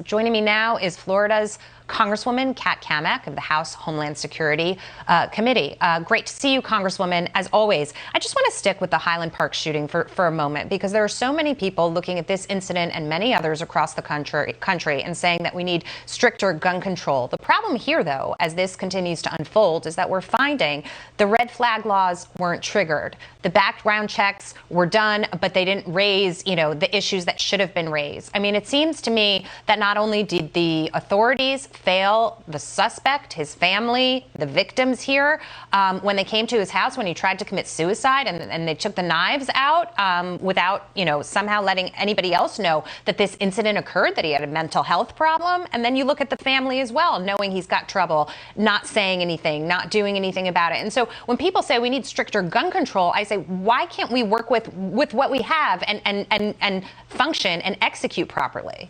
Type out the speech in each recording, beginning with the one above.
Joining me now is Florida's Congresswoman Cammack of the House Homeland Security Committee. Great to see you, Congresswoman, as always. I just want to stick with the Highland Park shooting for a moment, because there are so many people looking at this incident and many others across the country and saying that we need stricter gun control. The problem here, though, as this continues to unfold, is that we're finding the red flag laws weren't triggered. The background checks were done, but they didn't raise, the issues that should have been raised. I mean, it seems to me that not only did the authorities fail the suspect, his family, the victims here, when they came to his house when he tried to commit suicide, and they took the knives out without, somehow letting anybody else know that this incident occurred, that he had a mental health problem. And then you look at the family as well, knowing he's got trouble, not saying anything, not doing anything about it. And so when people say we need stricter gun control, I say, why can't we work with what we have and function and execute properly?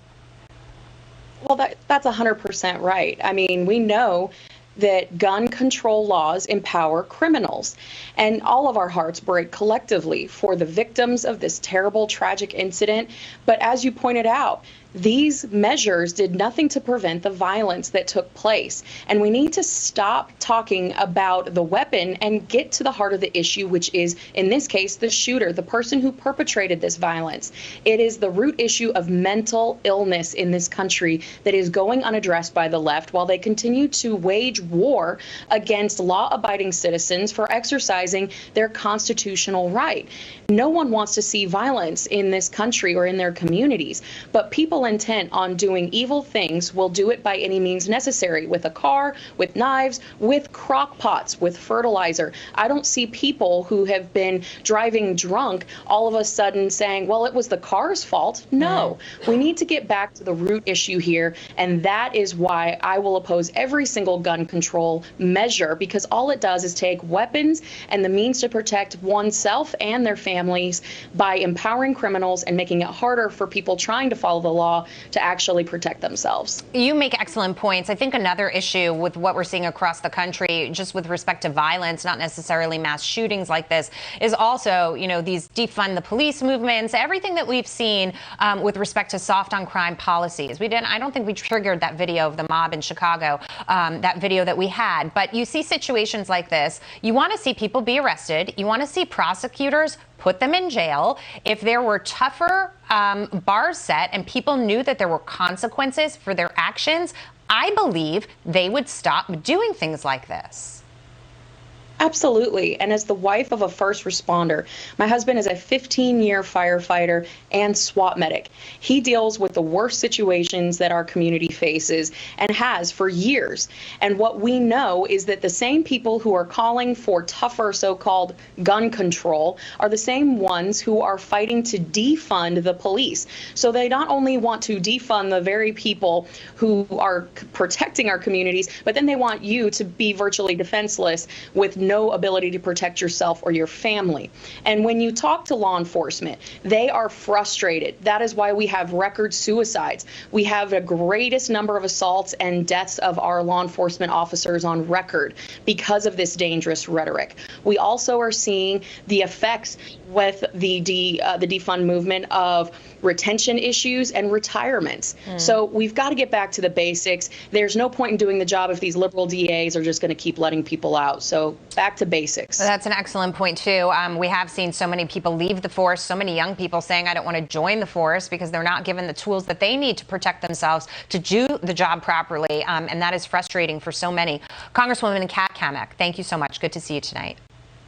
Well, that's 100% right. I mean, we know that gun control laws empower criminals, and all of our hearts break collectively for the victims of this terrible, tragic incident. But as you pointed out, these measures did nothing to prevent the violence that took place. And we need to stop talking about the weapon and get to the heart of the issue, which is, in this case, the shooter, the person who perpetrated this violence. It is the root issue of mental illness in this country that is going unaddressed by the left while they continue to wage war against law-abiding citizens for exercising their constitutional right. No one wants to see violence in this country or in their communities, but people intent on doing evil things will do it by any means necessary, with a car, with knives, with crock pots, with fertilizer. I don't see people who have been driving drunk all of a sudden saying, well, it was the car's fault. No, we need to get back to the root issue here. And that is why I will oppose every single gun control measure, because all it does is take weapons and the means to protect oneself and their families by empowering criminals and making it harder for people trying to follow the law to actually protect themselves. You make excellent points. I think another issue with what we're seeing across the country, just with respect to violence, not necessarily mass shootings like this, is also, these defund the police movements, everything that we've seen with respect to soft on crime policies. I don't think we triggered that video of the mob in Chicago, that video that we had. But you see situations like this, you want to see people be arrested. You want to see prosecutors put them in jail. If there were tougher bars set and people knew that there were consequences for their actions, I believe they would stop doing things like this. Absolutely. And as the wife of a first responder, my husband is a 15-year firefighter and SWAT medic. He deals with the worst situations that our community faces and has for years. And what we know is that the same people who are calling for tougher so-called gun control are the same ones who are fighting to defund the police. So they not only want to defund the very people who are protecting our communities, but then they want you to be virtually defenseless with no ability to protect yourself or your family. And when you talk to law enforcement, they are frustrated. That is why we have record suicides. We have the greatest number of assaults and deaths of our law enforcement officers on record because of this dangerous rhetoric. We also are seeing the effects with the defund movement of retention issues and retirements. So we've got to get back to the basics. There's no point in doing the job if these liberal DAs are just going to keep letting people out. So back to basics. That's an excellent point, too. We have seen so many people leave the force, so many young people saying, I don't want to join the force because they're not given the tools that they need to protect themselves to do the job properly. And that is frustrating for so many. Congresswoman Cammack, thank you so much. Good to see you tonight.